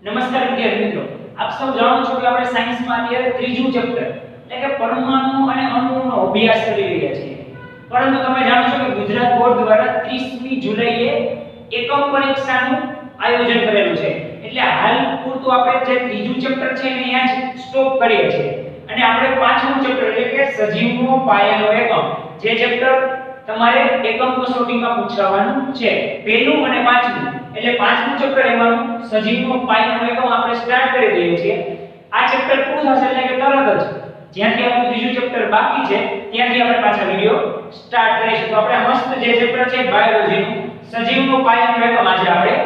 નમસ્કાર વિદ્યાર્થી મિત્રો, આપ સૌ જાણો છો કે આપણે સાયન્સમાં અત્યારે ત્રીજું ચેપ્ટર એટલે કે પરમાણુ અને અણુઓનો અભ્યાસ કરી રહ્યા છીએ. પરંતુ તમે જાણો છો કે ગુજરાત બોર્ડ દ્વારા 30મી જુલાઈએ એકમ પરીક્ષાનું આયોજન કરેલું છે. એટલે હાલ પૂરતું આપણે જે ત્રીજું ચેપ્ટર છે એને અહીંયા જ સ્ટોપ કરીએ છીએ અને આપણે પાંચમું ચેપ્ટર એટલે કે સજીવનો પાયાનો એકમ જે ચેપ્ટર તમારે એકમ કસોટીમાં પૂછાવાનું છે, પહેલું અને પાંચમું. એટલે પાંચમું ચેપ્ટર એમાં સજીવનો પાયાનો એકમ આપણે સ્ટાર્ટ કરી દઈએ છીએ. આ ચેપ્ટર પૂરું થશે એટલે કે તરત જ જ્યાંથી આપણું ત્રીજું ચેપ્ટર બાકી છે ત્યાંથી આપણે પાછા વિડિયો સ્ટાર્ટ કરીશું. તો આપણે મસ્ત જે ચેપ્ટર છે બાયોલોજીનું સજીવનો પાયાનો એકમ આજે આપણે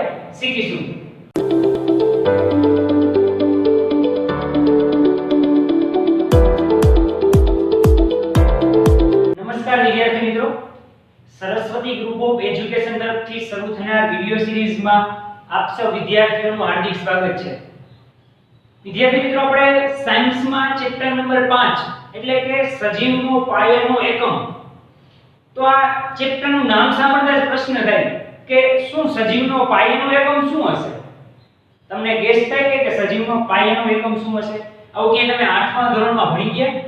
શીખીશું. નમસ્કાર વિદ્યાર્થી મિત્રો, સરસ્વતી ગ્રુપ ઓફ એજ્યુકેશન તરફથી શરૂ થનાર વિડિયો સિરીઝમાં આપ સૌ વિદ્યાર્થીઓનું હાર્દિક સ્વાગત છે. વિદ્યાર્થી મિત્રો, આપણે સાયન્સમાં ચેપ્ટર નંબર 5 એટલે કે સજીવનો પાયાનો એકમ. તો આ ચેપ્ટરનું નામ સાંભળતા જ પ્રશ્ન થાય કે શું સજીવનો પાયાનો એકમ શું હશે? તમને ગેસ થાય કે સજીવનો પાયાનો એકમ શું હશે? આવું કે તમે 8મા ધોરણમાં ભણી ગયા?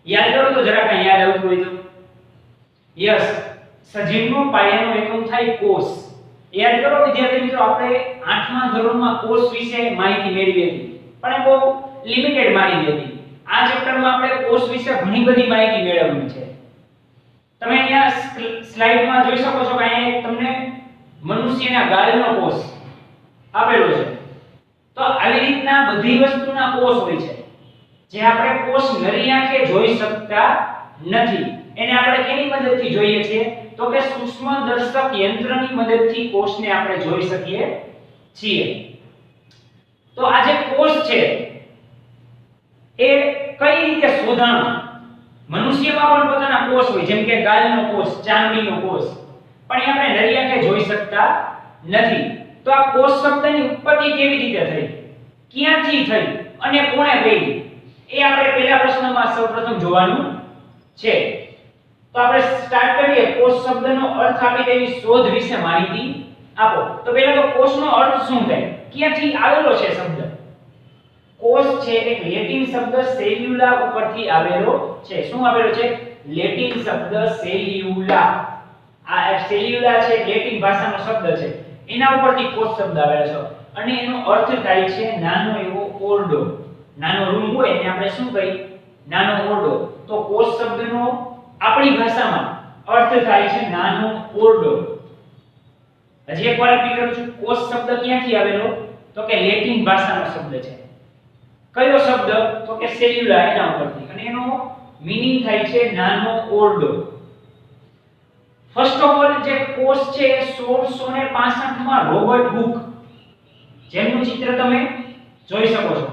યાદ કરો તો જરા કાંઈ યાદ આવતું હોય તો. યસ, સજીવનો પાયાનો એકમ થાય કોષ. યાદ કરો વિદ્યાર્થી મિત્રો, આપણે 8મા ધોરણમાં કોષ વિશે માહિતી મેળવી હતી, પણ એ બહુ લિમિટેડ માહિતી હતી. આ ચેપ્ટરમાં આપણે કોષ વિશે ઘણી બધી માહિતી મેળવવાની છે. તમે અહીંયા સ્લાઇડમાં જોઈ શકો છો કે અહીંયા તમને મનુષ્યના ગાલનો કોષ આપેલો છે. તો આવી રીતના બધી વસ્તુના કોષ હોય છે જે આપણે કોષ નરી આંખે જોઈ શકતા નથી. એને આપણે કેની મદદથી જોઈએ છીએ? તો કે સૂક્ષ્મદર્શક યંત્રની મદદથી કોષને આપણે જોઈ શકીએ છીએ. તો આ જે કોષ છે એ કઈ રીતે શોધાણો? મનુષ્યમાં પણ પોતાના કોષ હોય, જેમ કે ગાલનો કોષ, ચામડીનો કોષ, પણ એ આપણે નરી આંખે જોઈ શકતા નથી. તો આ કોષ શબ્દની ઉત્પત્તિ કેવી રીતે થઈ, ક્યાંથી થઈ અને કોણે કરી, એ આપણે પહેલા પ્રશ્નમાં સૌપ્રથમ જોવાનું છે. તો આપણે સ્ટાર્ટ કરીએ. કોષ શબ્દનો અર્થ આપી તેવી શોધ વિશે માહિતી આપો. તો પહેલા તો કોષનો અર્થ શું થાય, ક્યાંથી આવેલો છે શબ્દ? કોષ છે એક લેટિન શબ્દ સેલ્યુલા ઉપરથી આવેલો છે. શું આવેલો છે? લેટિન શબ્દ સેલ્યુલા. આ સેલ્યુલા છે લેટિન ભાષાનો શબ્દ છે, એના ઉપરથી કોષ શબ્દ આવેલો છે અને એનો અર્થ થાય છે નાનો એવો ઓરડો. નાનો રૂમ હોય એને આપણે શું કહીએ? નાનો ઓરડો. તો કોષ શબ્દનો આપણી ભાષામાં અર્થ થાય છે નાનો ઓરડો. હજી એકવાર રિપીટ કરું છું, કોષ શબ્દ ક્યાંથી આવેલો? તો કે લેટિન ભાષાનો શબ્દ છે. કયો શબ્દ? તો કે સેલ્યુલા, એના ઉપરથી, અને એનો મીનિંગ થાય છે નાનો ઓરડો. ફર્સ્ટ ઓફ ઓલ જે કોષ છે એ 1665 માં રોબર્ટ હુક, જેમનું ચિત્ર તમે જોઈ શકો છો,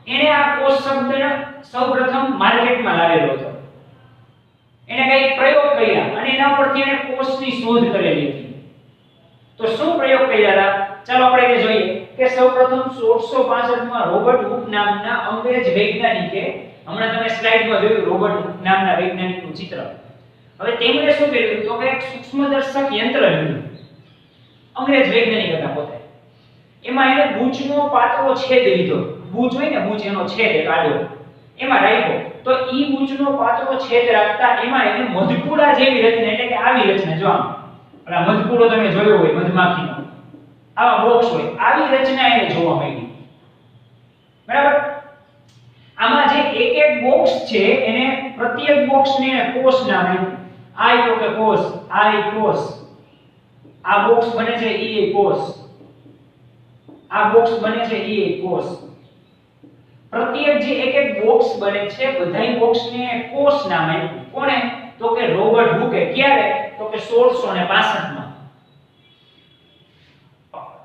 એને આ કોષ શબ્દને સૌપ્રથમ માર્કેટમાં લાવેલો હતો. એને કઈ પ્રયોગ કર્યા અને એના ઉપરથી એને કોષની શોધ કરેલી હતી. તો શું પ્રયોગ કર્યા હતા? ચાલો આપણે એ જોઈએ કે સૌપ્રથમ 1665 માં રોબર્ટ હુક નામના અંગ્રેજ વૈજ્ઞાનિકે, હમણાં તમે સ્લાઇડમાં જોયું રોબર્ટ હુક નામના વૈજ્ઞાનિકનું ચિત્ર. હવે તેમણે શું કર્યું તો કે એક સૂક્ષ્મદર્શક યંત્ર લીધું. અંગ્રેજ વૈજ્ઞાનિક હતા પોતે. એમાં એને બૂચનો પાતળો છેદ લીધો. બૂચ હોય ને, બૂચ, એનો છેદ એક આડો એમાં રાખ્યો. તો ઈ બૂચનો પાતળો છેદ રાખતા એમાં એને મધપૂડા જેવી રચના, એટલે કે આવી રચના, જો આમ ઓલા મધપૂડો તમે જોયો હોય મધમાખીનો, આવા બોક્સ હોય, આવી રચના એને જોવા મળી. બરાબર? આમાં જે એક એક બોક્સ છે એને પ્રત્યેક બોક્સને કોષ નામ આપ્યું. આ તો કે કોષ, આ કોષ, આ બોક્સ બને છે ઈ કોષ, આ બોક્સ બને છે ઈ કોષ. પ્રત્યેક જે એક એક બોક્સ બને છે બધાય બોક્સને કોષ નામ આપ્યું. કોણે? તો કે રોબર્ટ હુકે. ક્યારે? તો કે 1665 માં.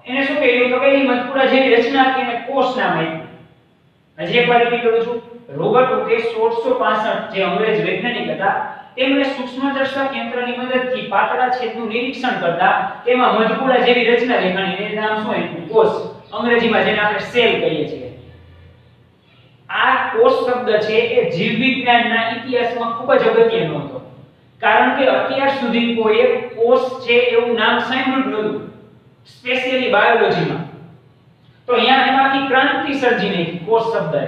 એને શું કહ્યું તો કે ઈ મધપૂડા જેવી રચના હતી, એને કોષ નામ આપ્યું. હજી એકવાર રિપીટ કરું છું, રોબર્ટ હુકે 1665 જે અંગ્રેજ વૈજ્ઞાનિક હતા, તેમણે સૂક્ષ્મદર્શક યંત્રની મદદથી પાતળા છેદનું નિરીક્ષણ કરતા તેમાં મધપૂડા જેવી રચના દેખાણી. એનું નામ શું આપ્યું? કોષ. અંગ્રેજીમાં જેને આપણે સેલ કહીએ છીએ. આ કોષ શબ્દ છે એ જીવ વિજ્ઞાનના ઇતિહાસમાં ખૂબ જ અગત્યનો હતો, કારણ કે અત્યાર સુધી કોઈએ કોષ છે એવું નામ સાંભળ્યું નહોતું, સ્પેશિયલી બાયોલોજીમાં. તો અહીંયા એમાંથી ક્રાંતિ સર્જી નાખી કોષ શબ્દએ.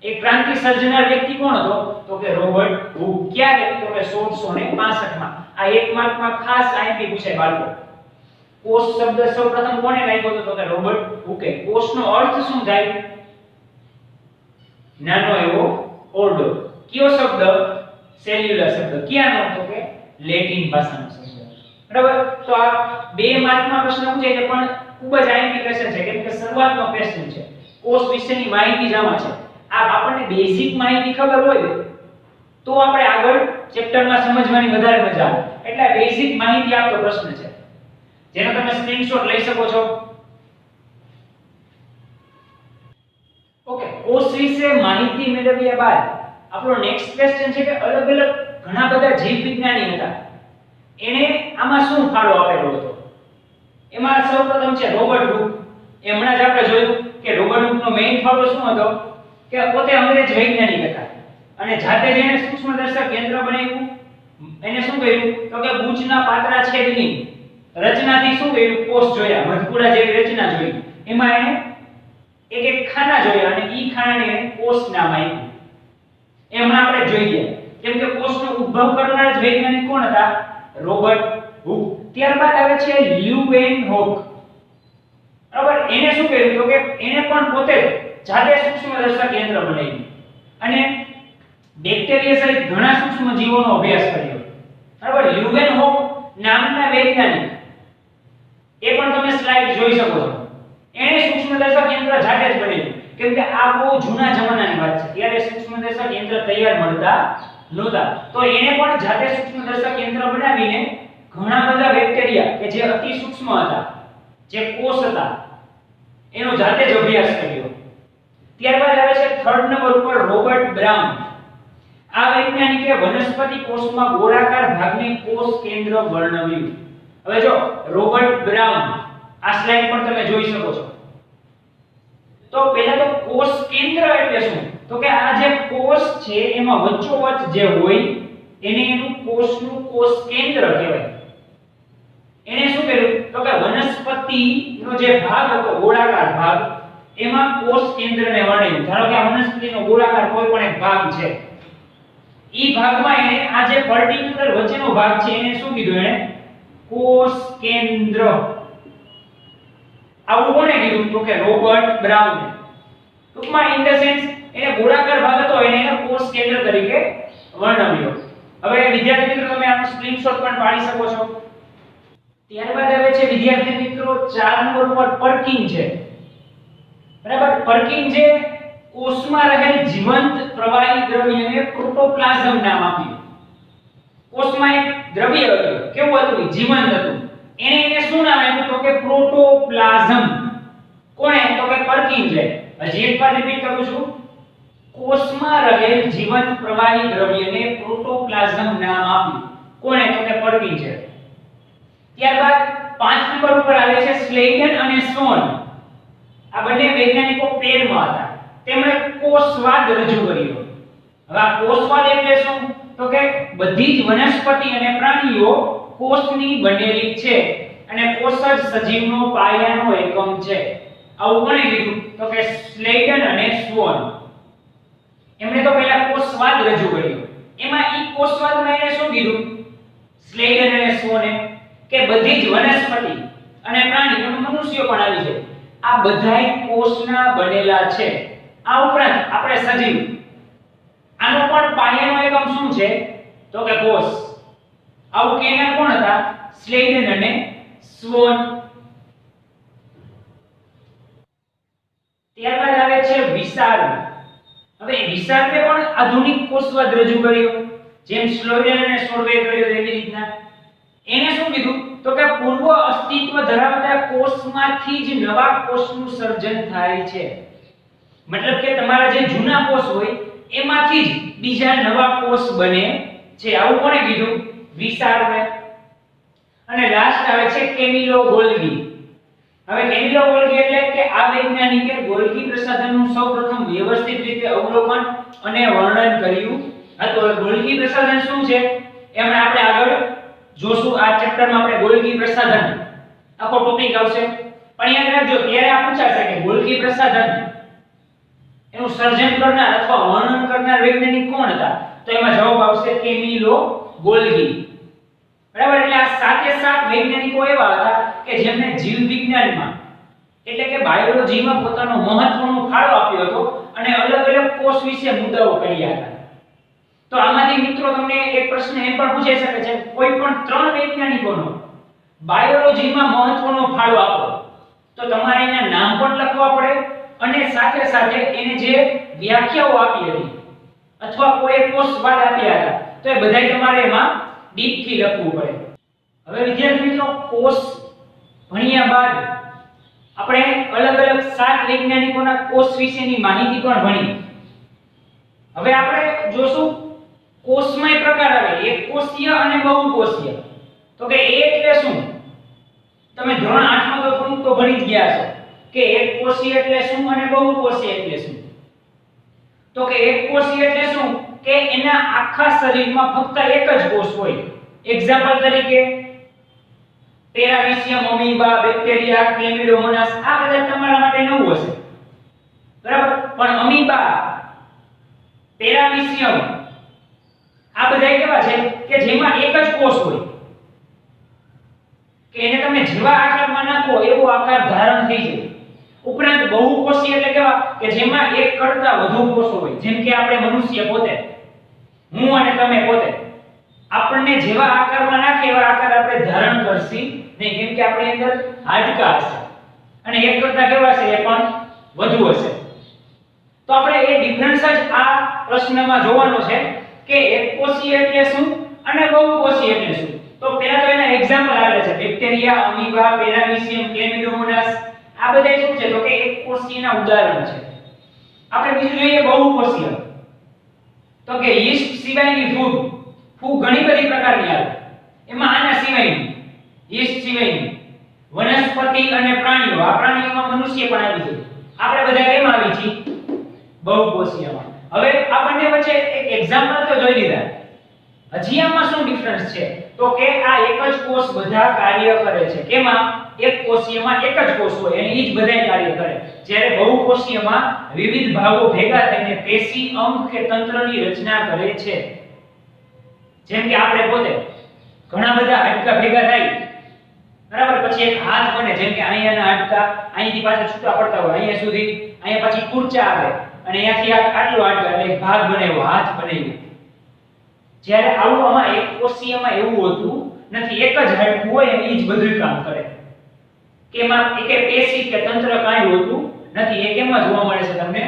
એ ક્રાંતિ સર્જનાર વ્યક્તિ કોણ હતો? તો કે રોબર્ટ હુક. ક્યારે? તો કે 1665 માં. આ એક માર્કમાં ખાસ આઈપી પૂછાય બાળકો. કોષ શબ્દ સૌપ્રથમ કોણે લાગ્યો હતો? તો કે રોબર્ટ હુકે. કોષનો અર્થ શું થાય? નાનો એવો ઓરડો. કયો શબ્દ? સેલ્યુલર શબ્દ. ક્યાંનો? તો કે લેટિન ભાષાનો શબ્દ. બરાબર? તો આ બે માર્કમાં પ્રશ્ન પૂછાય છે, પણ ખૂબ જ આઈપી ક્વેશ્ચન છે, કેમ કે શરૂઆતનો ક્વેશ્ચન છે. કોષ વિશેની માહિતી જાણવા છે. આ આપણને બેઝિક માહિતી ખબર હોય તો આપણે આગળ ચેપ્ટરમાં સમજવાની વધારે મજા આવે. એટલે બેઝિક માહિતી આપતો પ્રશ્ન છે, જેનો તમે સ્ક્રીનશોટ લઈ શકો છો. ઓકે, કોષ વિશે માહિતી મેળવ્યા બાદ આપણો નેક્સ્ટ ક્વેશ્ચન છે કે અલગ અલગ ઘણા બધા જીવ વિજ્ઞાની હતા, એને આમાં શું ફાળો આપેલો હતો? એમાં સૌપ્રથમ છે રોબર્ટ હુક. હમણાં જ આપણે જોયું કે રોબર્ટ હુકનો મેઇન ફાળો શું હતો? કે પોતે અંગ્રેજ વૈજ્ઞાનિક હતા અને જાતે જ એને સૂક્ષ્મદર્શક યંત્ર બનાવ્યું. એને શું કર્યું? તો કે બૂચના પાતળા છેદની રચનાથી શું કર્યું? કોષ જોયા, મધપુડા જેવી રચના જોઈ. એમાં એને એક એક ખાના જોયા અને ઈ ખાનાને એને કોષ નામ આપ્યું. એમાં આપણે જોઈએ કેમ કે કોષનો ઉદ્ભવ કરનાર જ વૈજ્ઞાનિક કોણ હતા? Robert Hooke. ત્યારબાદ આવે છે લ્યુવેનહોક. બરાબર? એને શું કર્યું? તો કે એને પણ પોતે જાતે સૂક્ષ્મદર્શક યંત્ર બનાવ્યું અને બેક્ટેરિયા સહિત ઘણા સૂક્ષ્મ જીવોનો અભ્યાસ કર્યો. બરાબર? લ્યુવેનહોક નામના વૈજ્ઞાનિક, એ પણ તમે સ્લાઇડ જોઈ શકો છો, એને સૂક્ષ્મદર્શક યંત્ર જાતે જ બનાવ્યું. કેમ કે આ બહુ જૂના જમાનાની વાત છે, ત્યારે સૂક્ષ્મદર્શક યંત્ર તૈયાર મળતા નહોતા. તો એને પણ જાતે સૂક્ષ્મદર્શક યંત્ર બનાવીને ઘણા બધા બેક્ટેરિયા કે જે અતિ સૂક્ષ્મ હતા, જે કોષ હતા, એનો જાતે જ અભ્યાસ કર્યો. ત્યારબાદ આવે છે થર્ડ નંબર ઉપર રોબર્ટ બ્રાઉન. આ વૈજ્ઞાનિકે વનસ્પતિ કોષમાં ગોળાકાર ભાગને કોષ કેન્દ્ર વર્ણવ્યું. હવે જો રોબર્ટ બ્રાઉન, આ સ્લાઇડ પણ તમે જોઈ શકો છો. તો પહેલા તો કોષ કેન્દ્ર એટલે શું? તો કે આ જે કોષ છે એમાં વચ્ચોવચ્ચ જે હોય એને એનું કોષનું કોષ કેન્દ્ર કહેવાય. એને શું કર્યું? તો કે વનસ્પતિનો જે ભાગ હતો ગોળાકાર ભાગ, એમાં કોષ કેન્દ્રને વર્ણવ્યું. ધારો કે આ વનસ્પતિનો ગોળાકાર કોઈ પણ એક ભાગ છે, ઈ ભાગમાં એને આ જે પર્ટિક્યુલર વચ્ચેનો ભાગ છે એને શું કીધું? એને કોષ કેન્દ્ર. આવું કોણે કીધું? તો કે રોબર્ટ બ્રાઉને. ટૂંકમાં ઇન ધ સેન્સ એને ગોળાકાર ભાગ હતો એને કોષ કેન્દ્ર તરીકે વર્ણવ્યો. હવે વિદ્યાર્થી મિત્રો તમે આનો સ્ક્રીનશોટ પણ પાડી શકો છો. ત્યારબાદ આવે છે વિદ્યાર્થી મિત્રો 4 નંબર ઉપર પર્કિન છે. બરાબર? પર્કિન જે કોષમાં રહેલ જીવંત પ્રવાહી દ્રવ્યને પ્રોટોપ્લાઝમ નામ આપ્યું. કોષમાં એક દ્રવ્ય હતું, કેવું હતું? જીવંત હતું. એને શું નામ આપ્યું? તો કે પ્રોટોપ્લાઝમ. કોણે? તો કે પર્કિન છે. હજી એકવાર રિપીટ કરું છું. કોષમાં રહેલ જીવંત પ્રવાહી દ્રવ્યને પ્રોટોપ્લાઝમ નામ આપ્યું. કોણે? તો કે પર્કિન છે. ત્યારબાદ 5 નંબર ઉપર આવે છે સ્લેઇડન અને સ્વોન. આ બંને વૈજ્ઞાનિકો પેરમાં હતા. તેમણે કોષવાદ રજૂ કર્યો. હવે આ કોષવાદ એટલે શું? તો કે બધી જ વનસ્પતિ અને પ્રાણીઓ કોષની બનેલી છે અને કોષ જ સજીવનો પાયાનો એકમ છે. આવું કોણે કીધું? તો કે સ્લેઇડન અને સ્વોન. એમણે તો પહેલા કોષવાદ રજૂ કર્યો. એમાં ઈ કોષવાદમાં એને શું કીધું? સ્લેઇડન અને સ્વોને કે બધી જ વનસ્પતિ અને પ્રાણી અને મનુષ્યો પણ આવી છે, આ બધાય કોષના બનેલા છે. આ ઉપરાંત આપણે સજીવ, આનો પણ પાયાનો એકમ શું છે? તો કે કોષ. આવું કહેનાર કોણ હતા? સ્લેઇડન અને સ્વોન. ત્યારબાદ આવે છે વિસાર્ડ. હવે વિસાર્ડે પણ આધુનિક કોષવાદ રજૂ કર્યો, જેમ સ્લેઇડન અને સોર્વે કર્યો એવી રીતના. એને શું કીધું? તો કે પૂર્વ અસ્તિત્વ ધરાવતા કોષમાંથી જ નવા કોષનું સર્જન થાય છે. મતલબ કે તમારા જે જૂના કોષ હોય એમાંથી જ બીજા નવા કોષ બને છે. આવું કોણે કીધું? વિસાર્ડે. અને લાસ્ટ આવે છે કેમિલો ગોલ્ગી. હવે કેમિલો ગોલ્ગી એટલે કે આ વૈજ્ઞાનિકે ગોલ્ગી પ્રસાધનનું સૌપ્રથમ વ્યવસ્થિત રીતે અવલોકન અને વર્ણન કર્યું હતું. ગોલ્ગી પ્રસાધન શું છે એમાં આપણે આગળ જોશું. આ ચેપ્ટરમાં આપણે ગોલ્ગી પ્રસાધન આખો ટોપિક આવશે. પણ યાદ રાખજો ત્યારે આ પૂછાશે કે ગોલ્ગી પ્રસાધન એનું સર્જન કરનાર અથવા વર્ણન કરનાર વૈજ્ઞાનિક કોણ હતા? તો એમાં જવાબ આવશે કેમિલો ગોલ્ગી. બરાબર, એટલે આ સાતે સાત વૈજ્ઞાનિકો એવા હતા કે જેમણે જીવ વિજ્ઞાનમાં એટલે કે બાયોલોજીમાં પોતાનો મહત્વનો ફાળો આપ્યો હતો અને અલગ અલગ કોષ વિશે મુદ્દાઓ કર્યા હતા. તો આમાંથી મિત્રો તમને એક પ્રશ્ન એમ પણ પૂછાઈ શકે છે, કોઈ પણ ત્રણ વૈજ્ઞાનિકોનો બાયોલોજીમાં મહત્વનો ફાળો આપો તો તમારે એના નામ પણ લખવા પડે અને સાથે સાથે એને જે વ્યાખ્યાઓ આપી હતી અથવા કોઈ કોષવાદ આપ્યા હતા તો એ બધાય તમારે એમાં ડીપથી લખવું પડે. હવે વિદ્યાર્થી મિત્રો, કોષ ભણ્યા બાદ આપણે અલગ અલગ સાત વૈજ્ઞાનિકોના કોષ વિશેની માહિતી પણ ભણી. હવે આપણે જોશું કોષમાંય પ્રકાર આવે, એક કોષીય અને બહુકોષીય. તો કે એ એટલે શું? તમે ધોરણ 8 માં તો થોડુંક તો ભણી જ ગયા છો કે એક કોષીય એટલે શું અને બહુકોષીય એટલે શું. તો કે એક કોષીય એટલે શું કે એના આખા શરીરમાં ફક્ત એક જ કોષ હોય. એક્ઝામ્પલ તરીકે પેરામીશિયમ, અમીબા, બેક્ટેરિયા, ક્લેમિડોમોનાસ આ બધા તમારા માટે નવું હશે. બરાબર, પણ અમીબા, પેરામીશિયમ આ બધા કેવા છે કે જેમાં એક જ કોષ હોય કે એને તમે જેવા આકારમાં નાખો એવો આકાર ધારણ થઈ જાય. ઉપરાંત બહુકોષીય એટલે કેવા કે જેમાં એક કરતા વધુ કોષો હોય. જેમ કે આપણે મનુષ્ય પોતે, હું અને તમે પોતે, આપણને જેવા આકારમાં નાખે એવા આકાર આપણે ધારણ કરશી નહીં, કેમ કે આપણી અંદર હાડકાં હશે અને એક કરતા કેવા છે એ પણ વધુ હશે. તો આપણે એ ડિફરન્સ જ આ પ્રશ્નમાં જોવાનો છે કે એકકોષીય એટલે શું અને બહુકોષીય એટલે શું. તો પહેલા તો એના એક્ઝામ્પલ આવે છે, બેક્ટેરિયા, અમીબા, પેરામીશિયમ, ક્લેમિડોમોનાસ આ બધા શું છે તો કે એકકોષીયના ઉદાહરણ છે. આપણે બીજું જોઈએ બહુકોષીય. તો કે યીસ્ટ સિવાયની ફૂગ ઘણી બધી પ્રકારની આવે. એમાં આના સિવાયની, યીસ્ટ સિવાયની વનસ્પતિ અને પ્રાણીઓ, આ પ્રાણીઓમાં મનુષ્ય પણ આવી છે. આપણે બધા કેમ આવી છીએ? બહુકોષીયમાં. હવે આ બંને વચ્ચે એક એક્ઝામ્પલ તો જોઈ લીધા. હજી આમાં શું ડિફરન્સ છે તો કે આ એક જ કોષ બધા કાર્ય કરે છે. કેમાં? એક કોષીયમાં એક જ કોષ હોય અને ઈ જ બધાય કાર્ય કરે. જ્યારે બહુકોષીયમાં વિવિધ ભાગો ભેગા થઈને પેશી, અંગ કે તંત્રની રચના કરે છે. જેમ કે આપણે પોતે ઘણા બધા હાડકા ભેગા થાય, બરાબર, પછી એક હાથ બને. જેમ કે અહીંયાના હાડકા અહીંથી પાછા છૂટા પડતા હોય અહીંયા સુધી, અહીંયા પછી કુર્ચા આવે અને અહીંયાથી આટલો હાડકા એટલે એક ભાગ બનેવો, હાથ બનેવો. જ્યારે આવું આમાં એક કોષીયમાં એવું હોતું નથી. એક જ હાડકું હોય અને ઈ જ બધું કામ કરે. કેમાં એકે પેશી કે તંત્ર કાંઈ હોતું નથી. એ કેમાં જોવા મળે છે તમને?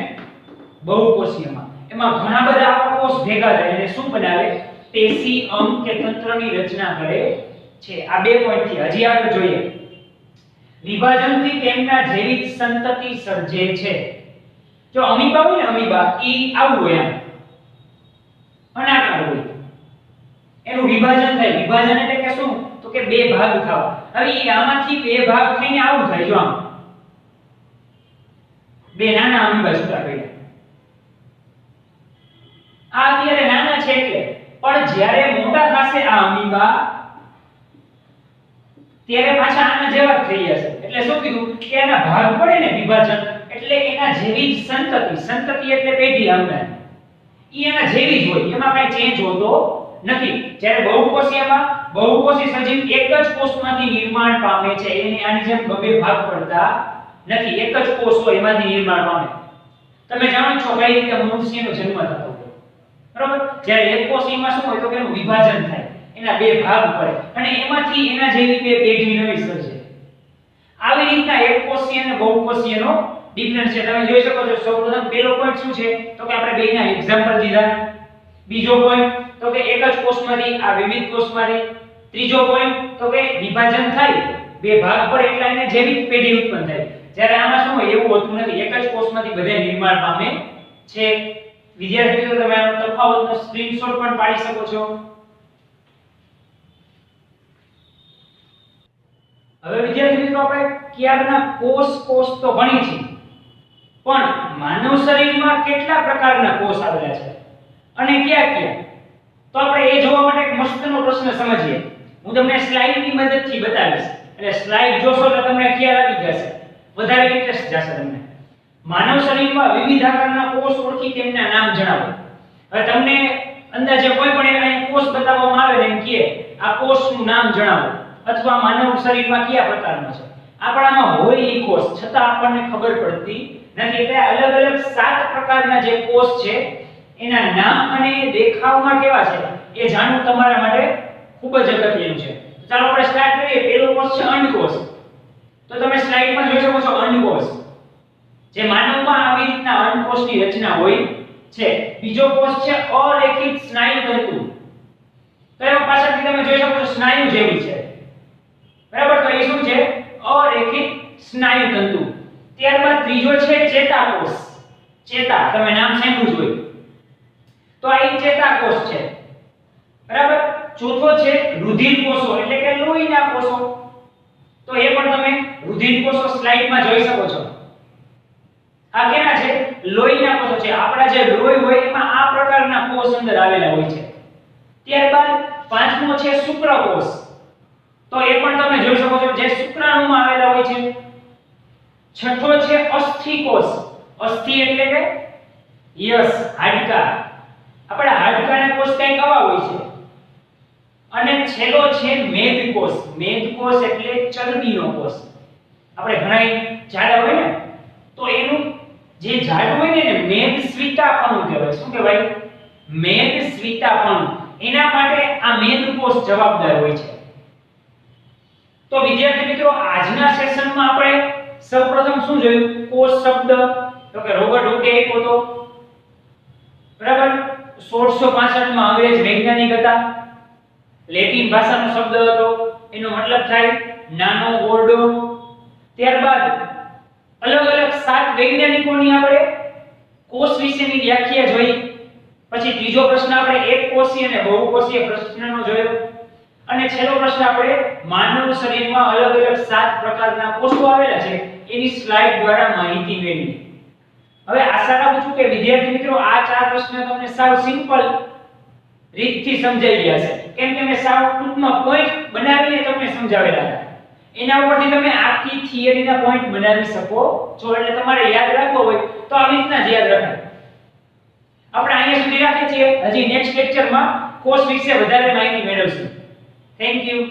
બહુકોષીયમાં. એમાં ઘણા બધા આવા કોષ ભેગા થાય અને શું બનાવે? પેશી, અંગ કે તંત્રની રચના કરે છે. આ બે પોઈન્ટ થી હજી આગળ જોઈએ. વિભાજનથી તેમના જૈવિક સંતતિ સર્જે છે. જો અમીબા હોય ને, અમીબા ઈ આવું હોય, આમ અનાકાર હોય, એનું વિભાજન થાય. વિભાજન એટલે કે શું તો કે બે ભાગ થવા. હવે ઈ આમાંથી બે ભાગ થઈને આવું થાય. જો આમ બે નાના અમીબા છૂટા પડ્યા. આ અત્યારે નાના છે એટલે, પણ જ્યારે મોટા થશે આ અમીબા ત્યારે પાછા આના જેવા જ થઈ જશે. એટલે શું કીધું કે એના ભાગ પડે ને વિભાજન એટલે એના જેવી જ સંતતિ. સંતતિ એટલે પેઢી આવનાર. ઈ એના જેવી જ હોય, એમાં કઈ ચેન્જ હોતો નથી. જ્યારે બહુકોષીયમાં બહુકોષી સજીવ એક જ કોષમાંથી નિર્માણ પામે છે. એની આની જેમ બે ભાગ પડતા નથી. એક જ કોષ હોય એમાંથી નિર્માણ પામે. તમે જાણો છો કઈ રીતે મનુષ્યનો જન્મ થતો હોય, બરાબર? જ્યારે એક કોષીયમાં શું હોય તો કે એનું વિભાજન થાય, એના બે ભાગ પડે અને એમાંથી એના જેવી બે પેઢી નવી સર્જે. આવી રીતના એક કોષીય અને બહુકોષીયનો ડિફરન્સ છે. તમે જોઈ શકો છો. સૌપ્રથમ પહેલો પોઈન્ટ શું છે તો કે આપણે બેયના એક્ઝામ્પલ દીધા. બીજો પોઈન્ટ તો કે એક જ કોષમાંથી આ વિવિધ કોષમાંથી. ત્રીજો પોઈન્ટ તો કે વિભાજન થાય, બે ભાગ પડે એટલે એને જૈવિક પેઢી ઉત્પન્ન થાય. જ્યારે આમાં શું હોય એવું હોતું નથી. એક જ કોષમાંથી બધા નિર્માણ પામે છે. વિદ્યાર્થી મિત્રો, તમે આનો તફાવતનો સ્ક્રીનશોટ પણ પાડી શકો છો. હવે વિદ્યાર્થી મિત્રો, આપણે ક્યારના કોષ તો ભણી છે, પણ માનવ શરીરમાં કેટલા પ્રકારના કોષ આવેલા છે અને કયા તો આપણે એ જોવા માટે એક મસ્તનો પ્રશ્ન સમજીએ. હું તમને સ્લાઇડની મદદથી બતાવીશ. એટલે સ્લાઇડ જોશો તો તમને ખ્યાલ આવી જશે વધારે ઇન્ટરેસ્ટ જશે તમને. માનવ શરીરમાં વિવિધ આકારના કોષ ઓળખી તેમના નામ જણાવો. હવે તમને અંદાજે કોઈ પણ એક કોષ બતાવવામાં આવે ને એમ કહે આ કોષનું નામ જણાવો અથવા માનવ શરીરમાં કયા પ્રકારનો છે, આપણામાં હોય એ કોષ છતાં આપણને ખબર પડતી નથી. એટલે અલગ અલગ 7 પ્રકારના જે કોષ છે એના નામ અને દેખાવમાં કેવા છે એ જાણવું તમારા માટે ખૂબ જ અગત્યનું છે. ચાલો આપણે સ્ટાર્ટ કરીએ. પહેલો કોષ છે અંડકોષ. તો તમે સ્લાઇડમાં જોઈ શકો છો અંડકોષ. જે માનવમાં આવી રીતના અંડકોષની રચના હોય છે. બીજો કોષ છે અરેખિત સ્નાયુ તંતુ. તો એમાં પાછળથી તમે જોઈ શકો છો સ્નાયુ જેવી છે, બરાબર. તો એ શું છે? અરેખિત સ્નાયુ તંતુ. ત્યારબાદ ત્રીજો છે ચેતાકોષ. ચેતા તમે નામ સાંભળ્યું જ હોય, તો આ એક ચેતાકોષ છે, બરાબર. ચોથો છે રુધિર કોષો એટલે કે લોહીના કોષો. તો એ પણ તમે રુધિર કોષો સ્લાઇડમાં જોઈ શકો છો. આ કેના છે? લોહીના કોષો છે. આપણા જે લોહી હોય એમાં આ પ્રકારના કોષ અંદર આવેલા હોય છે. ત્યારબાદ પાંચમો છે શુક્રકોષ. તો એ પણ તમે જોઈ શકો છો જે શુક્રાણુમાં આવેલા હોય છે. છઠ્ઠો છે અસ્થિકોષ. અસ્થિ એટલે કે યસ હાડકા. આપણા હાડકાના કોષ કંઈક આવા હોય છે. અને છેલ્લો છે મેદકોષ. મેદકોષ એટલે ચરબીનો કોષ. આપણે ઘણા જાડા હોય ને તો એનું જે જાડું હોય ને એને મેદસ્વીતાપણું કહેવાય. શું કહેવાય? મેદસ્વીતાપણું. એના માટે આ મેદકોષ જવાબદાર હોય છે. તો વિદ્યાર્થી મિત્રો આજના સેશનમાં આપણે સૌપ્રથમ શું જોયું? કોષ શબ્દ. તો કે રોબર્ટ હુકે આપ્યો હતો, બરાબર. 1665 માં અંગ્રેજ વૈજ્ઞાનિક હતા. લેટિન ભાષાનો શબ્દ હતો, એનો મતલબ થાય નાનો ઓરડો. ત્યારબાદ અલગ અલગ 7 વૈજ્ઞાનિકોની આપણે કોષ વિશેની વ્યાખ્યા જોઈ. પછી ત્રીજો પ્રશ્ન આપણે એકકોષીય અને બહુકોષીય પ્રશ્નનો જોયો. અને છેલ્લો પ્રશ્ન આપણે માનવ શરીરમાં અલગ અલગ 7 પ્રકારના કોષો આવેલા છે એની સ્લાઇડ દ્વારા માહિતી મેળવી. હવે આશા રાખું છું કે વિદ્યાર્થી મિત્રો આ 4 પ્રશ્ન તમને સાવ સિમ્પલ રીતથી સમજાઈ ગયા છે. કેમ કે મેં સાવ ટૂંકમાં પોઈન્ટ બનાવીને તમને સમજાવેલા હતા. એના ઉપરથી તમે આખી થિયરીના પોઈન્ટ બનાવી શકો છો. એટલે તમારે યાદ રાખવો હોય તો આવી રીતના જ યાદ રખાય. આપણે અહીંયા સુધી રાખીએ છીએ. હજી નેક્સ્ટ લેક્ચરમાં કોષ વિશે વધારે માહિતી મેળવશું. Thank you.